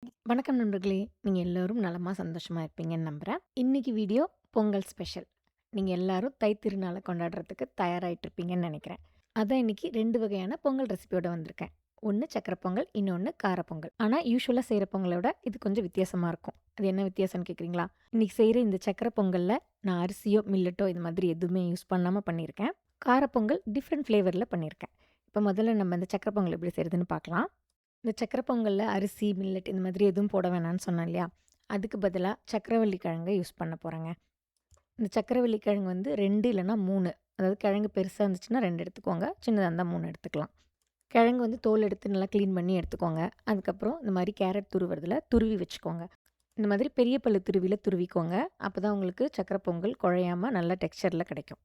வணக்கம் நண்பர்களே! நீங்க எல்லோரும் நலமா, சந்தோஷமா இருப்பீங்கன்னு நம்புறேன். இன்னைக்கு வீடியோ பொங்கல் ஸ்பெஷல். நீங்க எல்லாரும் தைத்திருநாள கொண்டாடுறதுக்கு தயாராயிட்டு இருப்பீங்கன்னு நெனைக்கிறேன். அதான் இன்னைக்கு 2 வகையான பொங்கல் ரெசிபியோட வந்திருக்கேன். ஒண்ணு சர்க்கரை பொங்கல், இன்னொன்னு கார பொங்கல். ஆனா யூசுவலா செய்ற பொங்கலோட இது கொஞ்சம் வித்தியாசமா இருக்கும். அது என்ன வித்தியாசம்னு கேட்குறீங்களா? இன்னைக்கு செய்ற இந்த சர்க்கரை பொங்கல்ல நான் அரிசியோ, மில்லட்டோ இது மாதிரி எதுவுமே யூஸ் பண்ணாம பண்ணியிருக்கேன். கார பொங்கல் டிஃப்ரெண்ட் ஃப்ளேவர்ல பண்ணியிருக்கேன். இப்ப முதல்ல நம்ம இந்த சர்க்கரை பொங்கல் எப்படி செய்றதுன்னு பார்க்கலாம். இந்த சக்கரை பொங்கல்ல அரிசி, மில்லட் இந்த மாதிரி எதுவும் போட வேணான்னு சொன்னேன் இல்லையா? அதுக்கு பதிலா சக்கரவள்ளி கிழங்க யூஸ் பண்ண போறேங்க. இந்த சக்கரவள்ளி கிழங்கு வந்து 2 இல்லன்னா 3 அதாவது கிழங்கு பெருசா இருந்துச்சுன்னா 2 எடுத்துக்கோங்க. சின்னதா இருந்தா 3 எடுத்துக்கலாம். கிழங்கு வந்து தோல் எடுத்து நல்லா கிளீன் பண்ணி எடுத்துக்கோங்க. அதுக்கப்புறம் இந்த மாரி கேரட் துருவுறதுல துருவி வச்சுக்கோங்க. இந்த மாதிரி பெரிய பல்லு துருவில துருவிக்கோங்க. அப்பதான் உங்களுக்கு சக்கரை பொங்கல் குழையாம நல்ல டெக்ஸ்சர்ல கிடைக்கும்.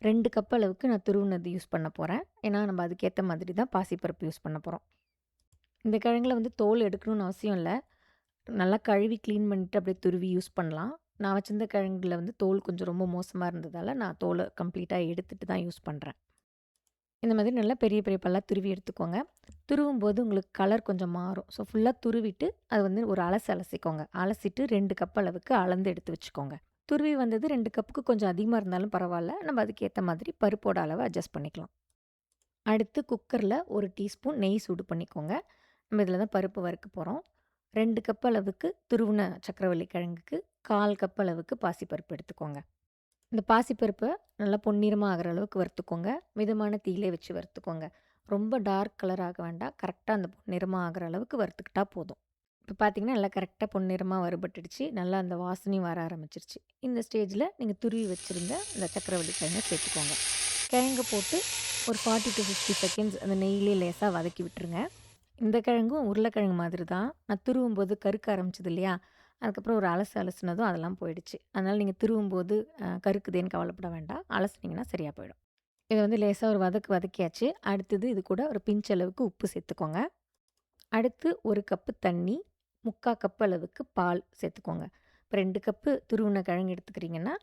2 கப் அளவுக்கு நான் துருவுனது யூஸ் பண்ண போறேன். ஏன்னா நம்ம அதுக்கேத்த மாதிரி தான் பாசிப்பருப்பு யூஸ் பண்ண போறோம். இந்த கிழங்குல வந்து தோல் எடுக்கணும்னு அவசியம் இல்ல. நல்லா கழுவி கிளீன் பண்ணிட்டு அப்படியே துருவி யூஸ் பண்ணலாம். நான் வச்சிருந்த கிழங்குல வந்து தோல் கொஞ்சம் ரொம்ப மோசமா இருந்ததால, நான் தோல கம்ப்ளீட்டா எடுத்துட்டு தான் யூஸ் பண்றேன். இந்த மாதிரி நல்லா பெரிய பெரிய பல்லா துருவி எடுத்துக்கோங்க. துருவும்போது உங்களுக்கு கலர் கொஞ்சம் மாறும். ஸோ ஃபுல்லா துருவிட்டு, அது வந்து ஒரு அலசு அலசிக்கோங்க. அலசிட்டு 2 கப் அளவுக்கு அளந்து எடுத்து வச்சுக்கோங்க. துருவி வந்தது 2 கப்புக்கு கொஞ்சம் அதிகமா இருந்தாலும் பரவால்ல. நம்ம அதுக்கேத்த மாதிரி பருப்போட அளவ அட்ஜஸ்ட் பண்ணிக்கலாம். அடுத்து குக்கர்ல 1 டீஸ்பூன் நெய் சூடு பண்ணிக்கோங்க. நம்ம இதில தான் பருப்பு வறுக்க போறோம். 2 கப் அளவுக்கு துருவுன சக்கரவள்ளி கிழங்குக்கு 1/4 கப் அளவுக்கு பாசிப்பருப்பு எடுத்துக்கோங்க. இந்த பாசிப்பருப்ப நல்லா பொன்னிறமா ஆகுற அளவுக்கு வறுத்துக்கோங்க. மிதமான தீயிலே வச்சு வறுத்துக்கோங்க. ரொம்ப டார்க் கலர் ஆக வேண்டாம். கரெக்ட்டா அந்த பொன்னிறமா ஆகுற அளவுக்கு வறுத்துக்கிட்டா போதும். இப்போ பார்த்தீங்கன்னா, நல்லா கரெக்ட்டா பொன்னிறமா வறுபட்டுடுச்சு. நல்லா அந்த வாசனையும் வர ஆரம்பிச்சிருச்சு. இந்த ஸ்டேஜில நீங்க துருவி வச்சிருந்த இந்த சக்கரவள்ளி கிழங்க சேர்த்துக்கோங்க. கிழங்க போட்டு ஒரு 40 டூ 50 செகண்ட்ஸ் அந்த நெய்யிலே லேசா வதக்கி விட்டுருங்க. இந்த கிழங்கும் உருளைக்கிழங்கு மாதிரி தான். நான் துருவும்போது கருக்க ஆரம்பிச்சது இல்லையா? அதுக்கப்புறம் ஒரு அலசு அலசுனதும் அதெல்லாம் போயிடுச்சு. அதனால நீங்க துருவும்போது கருக்குதேன்னு கவலைப்பட வேண்டாம். அலசுனீங்கன்னா சரியா போயிடும். இத வந்து லேசா ஒரு வதக்கு வதக்கியாச்சு. அடுத்தது இது கூட ஒரு பிஞ்ச் அளவுக்கு உப்பு சேர்த்துக்கோங்க. அடுத்து 1 கப்பு தண்ணி, 3/4 கப் அளவுக்கு பால் சேர்த்துக்கோங்க. இப்ப 2 கப்பு துருவுன கிழங்கு எடுத்துக்கிறீங்கன்னா,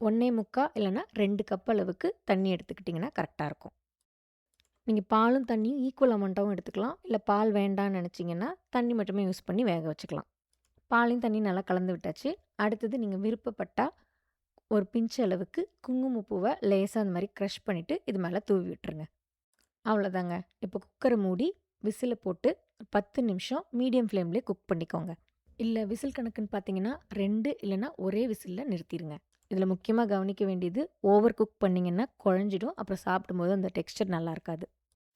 1 1/4 இல்லன்னா 2 கப் அளவுக்கு தண்ணி எடுத்துக்கிட்டிங்கன்னா கரெக்ட்டா இருக்கும். நீங்க பாலும், தண்ணியும் ஈக்குவல் அமௌண்ட்டாவும் எடுத்துக்கலாம். இல்ல பால் வேண்டான்னு நெனச்சீங்கன்னா, தண்ணி மட்டுமே யூஸ் பண்ணி வேக வச்சுக்கலாம். பாலையும், தண்ணியும் நல்லா கலந்து விட்டாச்சு. அடுத்தது நீங்க விருப்பப்பட்டா, ஒரு பிஞ்ச் அளவுக்கு குங்குமப்பூவ லேசா அந்த மாரி க்ரஷ் பண்ணிட்டு, இது மேல தூவி விட்டுருங்க. அவ்வளோதாங்க. இப்போ குக்கர மூடி, விசில போட்டு 10 நிமிஷம் மீடியம் ஃப்ளேம்லயே குக் பண்ணிக்கோங்க. இல்ல விசில் கணக்குன்னு பார்த்தீங்கன்னா, 2 இல்லன்னா ஒரே விசில்ல நிறுத்திருங்க. இதில முக்கியமா கவனிக்க வேண்டியது, ஓவர் குக் பண்ணீங்கன்னா குழஞ்சிடும். அப்புறம் சாப்பிடும்போது அந்த டெக்ஸ்சர் நல்லா இருக்காது.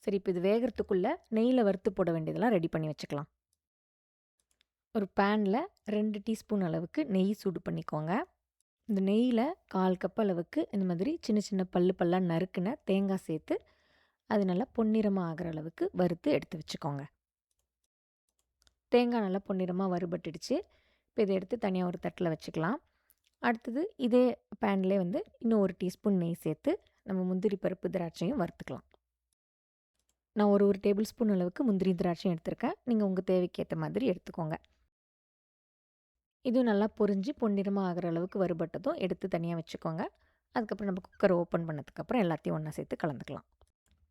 சரி, இப்ப இது வேகறதுக்குள்ள நெய்யில வறுத்து போட வேண்டியதெல்லாம் ரெடி பண்ணி வச்சுக்கலாம். ஒரு பேன்ல 2 டீஸ்பூன் அளவுக்கு நெய் சூடு பண்ணிக்கோங்க. இந்த நெய்யில 1/4 கப் அளவுக்கு இந்த மாதிரி சின்ன சின்ன பல்லு பல்லா நறுக்குன தேங்காய் சேர்த்து, அது நல்லா பொன்னிறமா ஆகுற அளவுக்கு வறுத்து எடுத்து வச்சுக்கோங்க. தேங்காய் நல்லா பொன்னிறமா வறுபட்டுடுச்சு. இப்ப இத எடுத்து தனியா ஒரு தட்டுல வச்சுக்கலாம். அடுத்தது இதே பேன்லயே வந்து இன்னும் 1 டீஸ்பூன் நெய் சேர்த்து, நம்ம முந்திரி பருப்பு, திராட்சையும் வறுத்துக்கலாம். நான் ஒரு டேபிள் ஸ்பூன் அளவுக்கு முந்திரி, திராட்சையும் எடுத்திருக்கேன். நீங்க உங்க தேவைக்கு ஏத்த மாதிரி எடுத்துக்கோங்க. இதுவும் நல்லா பொரிஞ்சு பொன்னிறமா ஆகுற அளவுக்கு வறுபட்டதும் எடுத்து தனியா வச்சுக்கோங்க. அதுக்கப்புறம் நம்ம குக்கர் ஓப்பன் பண்ணதுக்கப்புறம் எல்லாத்தையும் ஒண்ணா சேர்த்து கலந்துக்கலாம்.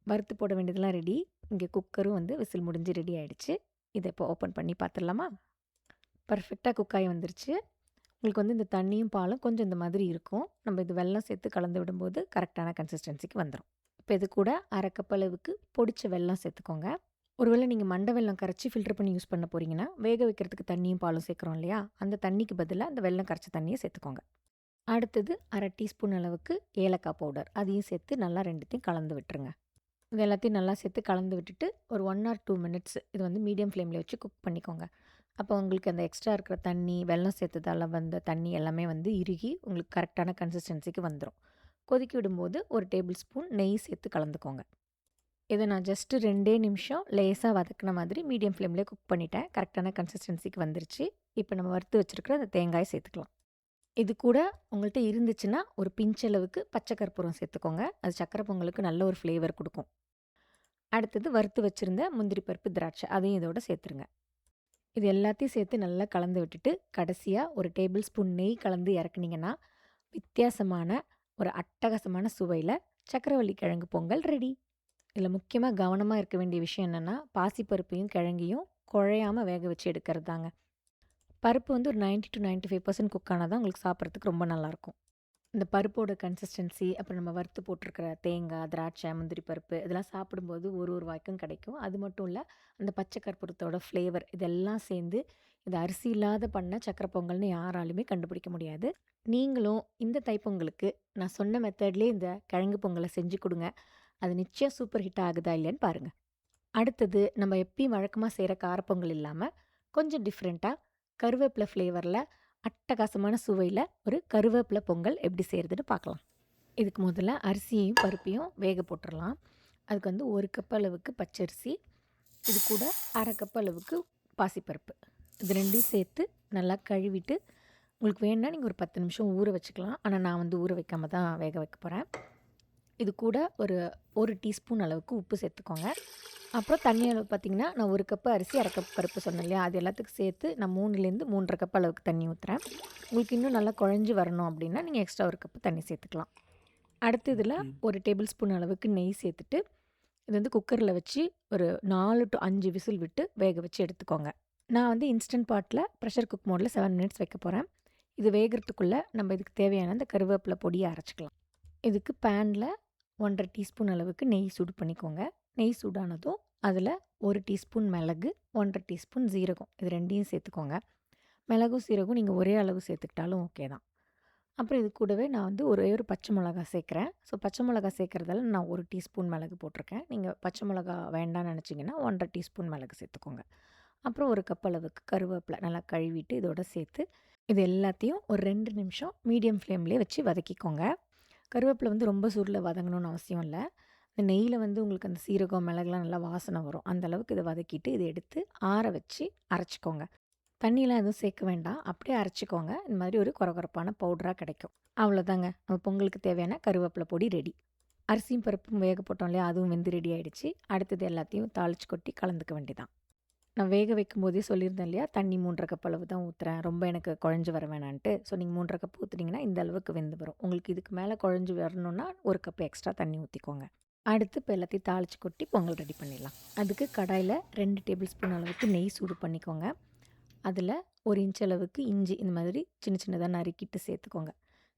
வறுத்து போட வேண்டியதெல்லாம் ரெடி. இங்க குக்கரும் வந்து விசில் முடிஞ்சு ரெடி ஆயிடுச்சு. இத இப்போ ஓப்பன் பண்ணி பார்த்துடலாமா? பெர்ஃபெக்ட்டா குக் ஆகி வந்துருச்சு. உங்களுக்கு வந்து இந்த தண்ணியும், பாலும் கொஞ்சம் இந்த மாதிரி இருக்கும். நம்ம இது வெல்லம் சேர்த்து கலந்து விடும்போது கரெக்ட்டான கன்சிஸ்டன்சிக்கு வந்துரும். இப்ப இது கூட 1/2 கப் அளவுக்கு பொடிச்ச வெல்லம் சேர்த்துக்கோங்க. ஒருவேளை நீங்க மண்டை வெல்லம் கரைச்சு ஃபில்டர் பண்ணி யூஸ் பண்ண போறீங்கன்னா, வேக வைக்கிறதுக்கு தண்ணியும், பாலும் சேர்க்குறோம் இல்லையா? அந்த தண்ணிக்கு பதிலா அந்த வெல்லம் கரைச்ச தண்ணிய சேர்த்துக்கோங்க. அடுத்தது 1/2 டீஸ்பூன் அளவுக்கு ஏலக்காய் பவுடர். அதையும் சேர்த்து நல்லா 2த்தையும் கலந்து விட்டுருங்க. இது எல்லாத்தையும் நல்லா சேர்த்து கலந்து விட்டுட்டு, ஒரு 1 ஆர் 2 மினிட்ஸ் இது வந்து மீடியம் ஃப்ளேம்ல வச்சு குக் பண்ணிக்கோங்க. அப்போ உங்களுக்கு அந்த எக்ஸ்ட்ரா இருக்கிற தண்ணி, வெல்லம் சேர்த்ததால வந்த தண்ணி எல்லாமே வந்து இறுகி, உங்களுக்கு கரெக்ட்டான கன்சிஸ்டன்சிக்கு வந்துரும். கொதிக்க விடும்போது 1 டேபிள் ஸ்பூன் நெய் சேர்த்து கலந்துக்கோங்க. இத நான் ஜஸ்ட் 2 நிமிஷம் லேசா வதக்குன மாதிரி மீடியம் ஃப்ளேம்லயே குக் பண்ணிட்டேன். கரெக்ட்டான கன்சிஸ்டன்சிக்கு வந்துருச்சு. இப்ப நம்ம வறுத்து வச்சிருக்கிற அந்த தேங்காய சேர்த்துக்கலாம். இது கூட உங்கள்ட்ட இருந்துச்சுன்னா, ஒரு பிஞ்ச் அளவுக்கு பச்சை கற்பூரம் சேர்த்துக்கோங்க. அது சர்க்கரை பொங்கலுக்கு நல்ல ஒரு ஃப்ளேவர் குடுக்கும். அடுத்தது வறுத்து வச்சிருந்த முந்திரி பருப்பு, திராட்சை அதையும் இதோட சேர்த்துருங்க. இது எல்லாத்தையும் சேர்த்து நல்லா கலந்து விட்டுட்டு, கடைசியா ஒரு டேபிள் ஸ்பூன் நெய் கலந்து இறக்குனீங்கன்னா, வித்தியாசமான ஒரு அட்டகாசமான சுவையில சக்கரவள்ளி கிழங்கு பொங்கல் ரெடி. இதில முக்கியமா கவனமா இருக்க வேண்டிய விஷயம் என்னன்னா, பாசிப்பருப்பையும், கிழங்கையும் குழையாம வேக வச்சு எடுக்கிறது தாங்க. பருப்பு வந்து ஒரு 90 to 95% குக் ஆனா தான் உங்களுக்கு சாப்பிட்றதுக்கு ரொம்ப நல்லாயிருக்கும். இந்த பருப்போட கன்சிஸ்டன்சி, அப்புறம் நம்ம வறுத்து போட்டிருக்கிற தேங்காய், திராட்சை, முந்திரி பருப்பு இதெல்லாம் சாப்பிடும்போது ஒரு ஒரு வாய்க்கும் கிடைக்கும். அது மட்டும் இல்ல, அந்த பச்சை கற்பூரத்தோட ஃப்ளேவர் இதெல்லாம் சேர்ந்து இது அரிசி இல்லாத பண்ண சக்கரை பொங்கல்னு யாராலுமே கண்டுபிடிக்க முடியாது. நீங்களும் இந்த தைப்பொங்கலுக்கு நான் சொன்ன மெத்தட்லேயே இந்த கிழங்கு பொங்கலை செஞ்சு கொடுங்க. அது நிச்சயம் சூப்பர் ஹிட் ஆகுதா இல்லையான்னு பாருங்க. அடுத்தது நம்ம எப்பயும் வழக்கமா செய்ற காரப்பொங்கல் இல்லாம, கொஞ்சம் டிஃப்ரெண்ட்டா கருவேப்பிலை ஃப்ளேவர்ல அட்டகாசமான சுவையில ஒரு கருவேப்பிலை பொங்கல் எப்படி செய்றதுன்னு பார்க்கலாம். இதுக்கு முதல்ல அரிசியையும், பருப்பையும் வேக போட்டுறலாம். அதுக்கு வந்து 1 கப் அளவுக்கு பச்சரிசி, இது கூட 1/2 கப் அளவுக்கு பாசிப்பருப்பு. இது 2யும் சேர்த்து நல்லா கழுவிட்டு, உங்களுக்கு வேணும்னா நீங்க ஒரு 10 நிமிஷம் ஊற வச்சுக்கலாம். ஆனா நான் வந்து ஊற வைக்காம தான் வேக வைக்க போறேன். இது கூட ஒரு 1 டீஸ்பூன் அளவுக்கு உப்பு சேர்த்துக்கோங்க. அப்புறம் தண்ணி அளவு பார்த்தீங்கன்னா, நான் 1 கப்பு அரிசி, 1/2 கப் பருப்பு சொன்னேன் இல்லையா? அது எல்லாத்துக்கும் சேர்த்து நான் 3லேருந்து 3 1/2 கப் அளவுக்கு தண்ணி ஊத்துறேன். உங்களுக்கு இன்னும் நல்லா குழஞ்சு வரணும் அப்படின்னா, நீங்க எக்ஸ்ட்ரா 1 கப்பு தண்ணி சேர்த்துக்கலாம். அடுத்து இதில ஓகே. 1 டேபிள் ஸ்பூன் அளவுக்கு நெய் சேர்த்துட்டு, இது வந்து குக்கரில வச்சு ஒரு 4 டூ 5 விசில் விட்டு வேக வச்சு எடுத்துக்கோங்க. நான் வந்து இன்ஸ்டன்ட் பாட்ல ப்ரெஷர் குக் மோட்ல 7 மினிட்ஸ் வைக்க போறேன். இது வேகறதுக்குள்ள நம்ம இதுக்கு தேவையான அந்த கருவேப்பிலை பொடிய அரைச்சுக்கலாம். இதுக்கு பேன்ல 1 1/2 டீஸ்பூன் அளவுக்கு நெய் சூடு பண்ணிக்கோங்க. நெய் சூடானதும் அதில 1 டீஸ்பூன் மிளகு, 1 1/2 டீஸ்பூன் சீரகம் இது 2யும் சேர்த்துக்கோங்க. மிளகும், சீரகம் நீங்க ஒரே அளவு சேர்த்துக்கிட்டாலும் ஓகே தான். அப்புறம் இது கூடவே நான் வந்து ஒரே ஒரு பச்சை மிளகா சேர்க்குறேன். ஸோ பச்சை மிளகா சேர்க்கறதால நான் 1 டீஸ்பூன் மிளகு போட்டிருக்கேன். நீங்க பச்சை மிளகா வேண்டான்னு நினச்சிங்கன்னா 1 1/2 டீஸ்பூன் மிளகு சேர்த்துக்கோங்க. அப்புறம் 1 கப் அளவுக்கு கருவேப்பிலை நல்லா கழுவிட்டு இதோட சேர்த்து, இது எல்லாத்தையும் ஒரு 2 நிமிஷம் மீடியம் ஃப்ளேம்லேயே வச்சு வதக்கிக்கோங்க. கருவேப்பிலை வந்து ரொம்ப சூடுல வதங்கணும்னு அவசியம் இல்ல. இந்த நெய்யில வந்து உங்களுக்கு அந்த சீரகம், மிளகுலாம் நல்லா வாசனை வரும். அந்த அளவுக்கு இத வதக்கிட்டு, இத எடுத்து ஆற வச்சு அரைச்சுக்கோங்க. தண்ணிலாம் எதுவும் சேர்க்க வேண்டாம். அப்படியே அரைச்சுக்கோங்க. இந்த மாதிரி ஒரு கொரகொரப்பான பவுடரா கிடைக்கும். அவ்வளோதாங்க. நம்ம பொங்கலுக்கு தேவையான கருவேப்பிலை பொடி ரெடி. அரிசியும் பருப்பும் வேக போட்டோம் இல்லையா? அதுவும் வெந்து ரெடி ஆயிடுச்சு. அடுத்தது எல்லாத்தையும் தாளிச்சு கொட்டி கலந்துக்க வேண்டியதான். நான் வேக வைக்கும்போதே சொல்லியிருந்தேன் இல்லையா? தண்ணி 3 1/2 கப் அளவு தான் ஊத்துறேன். ரொம்ப எனக்கு குழஞ்சு வர வேணான்ட்டு. ஸோ நீங்க 3 1/2 கப் ஊத்துனீங்கன்னா, இந்த அளவுக்கு வெந்து வரும். உங்களுக்கு இதுக்கு மேல குழஞ்சு வரணும்னா, 1 கப் எக்ஸ்ட்ரா தண்ணி ஊத்திக்கோங்க. அடுத்து இப்போ எல்லாத்தையும் தாளிச்சு கொட்டி பொங்கல் ரெடி பண்ணிடலாம். அதுக்கு கடாயில 2 டேபிள் ஸ்பூன் அளவுக்கு நெய் சூடு பண்ணிக்கோங்க. அதில 1 இன்ச் அளவுக்கு இஞ்சி இந்த மாதிரி சின்ன சின்னதா நறுக்கிட்டு சேர்த்துக்கோங்க.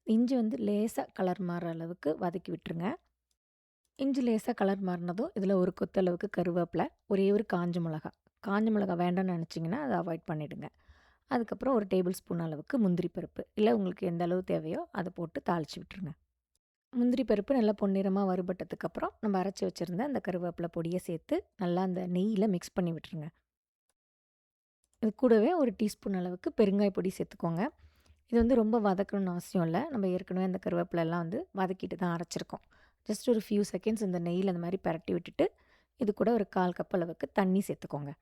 இஞ்சி வந்து லேசா கலர் மாறுற அளவுக்கு வதக்கி விட்டுருங்க. இஞ்சி லேசா கலர் மாறினதும் இதில ஒரு கொத்து அளவுக்கு கருவேப்பிலை, ஒரே ஒரு காஞ்ச மிளகா. காஞ்ச மிளகா வேண்டான்னு நினச்சிங்கன்னா, அத அவாய்ட் பண்ணிடுங்க. அதுக்கப்புறம் ஒரு டேபிள் ஸ்பூன் அளவுக்கு முந்திரி பருப்பு. இல்ல உங்களுக்கு எந்த அளவு தேவையோ அத போட்டு தாளிச்சு விட்டுருங்க. முந்திரி பருப்பு நல்லா பொன்னிறமா வறுபட்டதுக்கப்புறம், நம்ம அரைச்சு வச்சிருந்த அந்த கருவேப்பிலை பொடிய சேர்த்து, நல்லா அந்த நெய்யில மிக்ஸ் பண்ணி விட்டுருங்க. இது கூடவே ஒரு டீஸ்பூன் அளவுக்கு பெருங்காய பொடி சேர்த்துக்கோங்க. இது வந்து ரொம்ப வதக்கணும்னு அவசியம் இல்ல. நம்ம ஏற்கனவே அந்த கருவேப்பிலலாம் வந்து வதக்கிட்டு தான் அரைச்சிருக்கோம். ஜஸ்ட் ஒரு ஃபியூ செகண்ட்ஸ் இந்த நெய்யில அந்த மாரி பெரட்டி விட்டுட்டு, இது கூட ஒரு 1/4 கப் அளவுக்கு தண்ணி சேர்த்துக்கோங்க.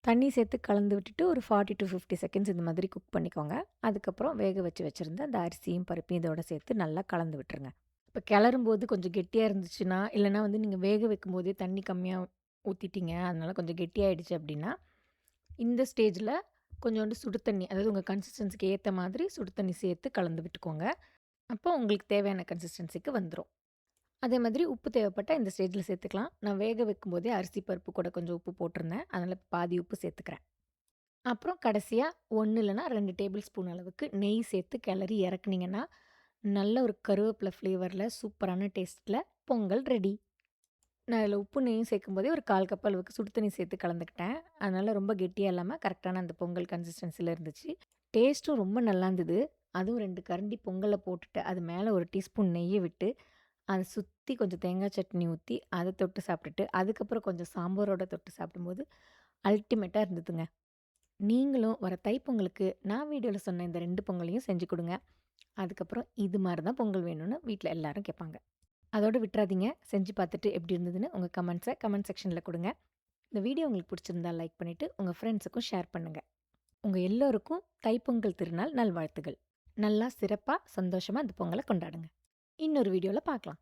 தண்ணி சேர்த்து கலந்து விட்டுட்டு ஒரு 40 to 50 செகண்ட்ஸ் இந்த மாதிரி குக் பண்ணிக்கோங்க. அதுக்கப்புறம் வேக வச்சு வச்சிருந்த அந்த அரிசியும், பருப்பையும் இதோட சேர்த்து நல்லா கலந்து விட்டுருங்க. இப்ப கிளறும்போது கொஞ்சம் கெட்டியா இருந்துச்சுன்னா, இல்லன்னா வந்து நீங்க வேக வைக்கும்போதே தண்ணி கம்மியா ஊத்திட்டீங்க, அதனால கொஞ்சம் கெட்டியாயிடுச்சு அப்டின்னா, இந்த ஸ்டேஜ்ல கொஞ்சோண்டு சுடு தண்ணி, அதாவது உங்க கன்சிஸ்டன்சிக்கு ஏத்த மாதிரி சுடு தண்ணி சேர்த்து கலந்து விட்டுக்கோங்க. அப்போ உங்களுக்கு தேவையான கன்சிஸ்டன்சிக்கு வந்துரும். அதே மாதிரி உப்பு தேவைப்பட்டா இந்த ஸ்டேஜ்ல சேர்த்துக்கலாம். நான் வேக வைக்கும்போதே அரிசி, பருப்பு கூட கொஞ்சம் உப்பு போட்டிருந்தேன். அதனால பாதி உப்பு சேர்த்துக்கிறேன். அப்புறம் கடைசியா 1 இல்லன்னா 2 டேபிள் ஸ்பூன் அளவுக்கு நெய் சேர்த்து கிளறி இறக்குனீங்கன்னா, நல்ல ஒரு கருவேப்பிலை ஃப்ளேவர்ல சூப்பரான டேஸ்ட்ல பொங்கல் ரெடி. நான் அதில உப்பு நெய்யும் சேர்க்கும்போதே ஒரு 1/4 கப் அளவுக்கு சுடு தண்ணி சேர்த்து கலந்துக்கிட்டேன். அதனால ரொம்ப கெட்டியா இல்லாம கரெக்டான அந்த பொங்கல் கன்சிஸ்டன்சில இருந்துச்சு. டேஸ்ட்டும் ரொம்ப நல்லா இருந்தது. அதுவும் 2 கரண்டி பொங்கல போட்டுட்டு, அது மேல 1 டீஸ்பூன் நெய்ய விட்டு, அத சுத்தி கொஞ்சம் தேங்காய் சட்னி ஊத்தி, அத தொட்டு சாப்பிட்டுட்டு, அதுக்கப்புறம் கொஞ்சம் சாம்பாரோட தொட்டு சாப்பிடும்போது அல்டிமேட்டா இருந்ததுங்க. நீங்களும் வர தைப்பொங்கலுக்கு நான் வீடியோல சொன்ன இந்த 2 பொங்கலையும் செஞ்சு குடுங்க. அதுக்கப்புறம் இது மாரி தான் பொங்கல் வேணும்னு வீட்ல எல்லாரும் கேட்பாங்க. அதோட விட்டுறாதீங்க. செஞ்சு பார்த்துட்டு எப்படி இருந்ததுன்னு உங்க கமெண்ட்ஸ கமெண்ட் செக்ஷன்ல குடுங்க. இந்த வீடியோ உங்களுக்கு பிடிச்சிருந்தா லைக் பண்ணிட்டு, உங்க ஃப்ரெண்ட்ஸுக்கும் ஷேர் பண்ணுங்க. உங்க எல்லோருக்கும் தைப்பொங்கல் திருநாள் நல்வாழ்த்துகள். நல்லா சிறப்பா, சந்தோஷமா இந்த பொங்கல கொண்டாடுங்க. இன்னொரு வீடியோல பார்க்கலாம்.